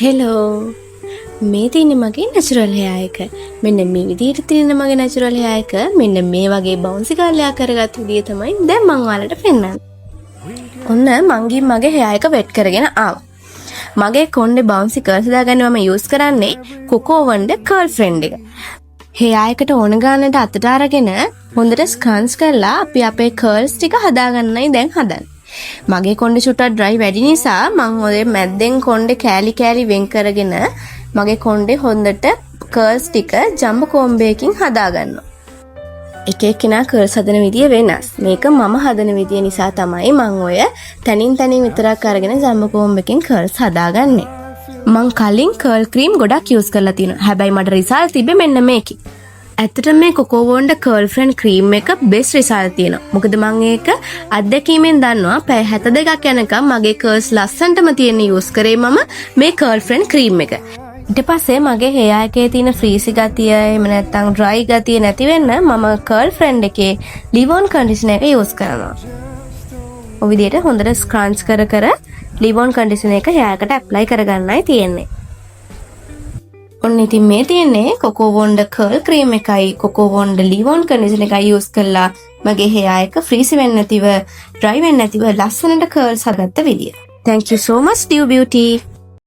Hello මේ තියන්නේ මගේ නැචුරල් හෙයා එක. මෙන්න මේ විදිහට තියෙන මගේ නැචුරල් හෙයා එක මෙන්න මේ වගේ බවුන්සි කරලයක් කරගත්ත විදිය තමයි දැන් මම ඔයාලට පෙන්නන්නේ. ඔන්න මං ගිහින් මගේ හෙයා එක වෙට් කරගෙන ආවා. මගේ කොණ්ඩේ බවුන්සි කර්ල්ස් දාගන්න මම යූස් කරන්නේ කොකෝ වන්ඩ කර්ල් ෆ්‍රෙන්ඩ් එක. හෙයා එකට ඕන ගානට අතට අරගෙන හොඳට ස්ක්‍රන්ච් කරලා අපි අපේ කර්ල්ස් ටික හදාගන්නයි දැන් හදන්නේ. මගේ කොණ්ඩේ චුට්ටක් ඩ්‍රයි වැඩි නිසා මම ඔය මැද්දෙන් කොණ්ඩේ කෑලි කෑලි වෙන් කරගෙන මගේ කොණ්ඩේ හොඳට කර්ල්ස් ටික ජම්බෝ කොම්බයකින් හදාගන්නවා. එක එක්කෙනා කර්ල්ස් හදන විදිය වෙනස්. මේක මම හදන විදිය නිසා තමයි මම ඔය තනින් තනින් විතරක් අරගෙන ජම්බෝ කොම්බයකින් කර්ල්ස් හදාගන්නේ. මං කලින් කර්ල් ක්‍රීම් ගොඩක් යූස් කරලා තියෙනවා. හැබැයි මට රිසල්ට් තිබ්බේ මෙන්න මේකේ. ඇත්තටම මේ කොකෝ වොන්ඩ කර්ල් ෆ්‍රෙන්ඩ් ක්‍රීම් එක බෙස්ට් රිසල්ට් තියෙනවා. මොකද මම ඒක අත්දැකීමෙන් දන්නවා පැය 72ක් යනකම් මගේ කර්ල්ස් ලස්සනටම තියෙන යූස් කරේ මම මේ කර්ල් ෆ්‍රෙන්ඩ් ක්‍රීම් එක. ඊට පස්සේ මගේ හෙයා එකේ තියෙන ෆ්‍රීසි ගතිය එහෙම නැත්නම් ඩ්‍රයි ගතිය නැති වෙන්න මම කර්ල් ෆ්‍රෙන්ඩ් එකේ ලිව්-ඔන් කන්ඩිෂනර් එක යූස් කරනවා. ඔය විදිහට හොඳට ස්ක්‍රන්ච් කර කර ලිව්-ඔන් කන්ඩිෂනර් එක හෙයා එකට ඇප්ලයි කරගන්නයි තියෙන්නේ. ඔන්න ඉතින් මේ තියෙන්නේ කොකෝ වොන්ඩ කර්ල් ක්‍රීම් එකයි කොකෝ වොන්ඩ ලිව්-ඔන් කන්ඩිෂනර් එකයි යූස් කරලා මගේ හෙයා එක ෆ්‍රීසි වෙන්නේ නැතිව ඩ්‍රයි වෙන්නේ නැතිව ලස්සනට කර්ල්ස් හදගත්ත විදිය. Thank you so much, Dew Beauty.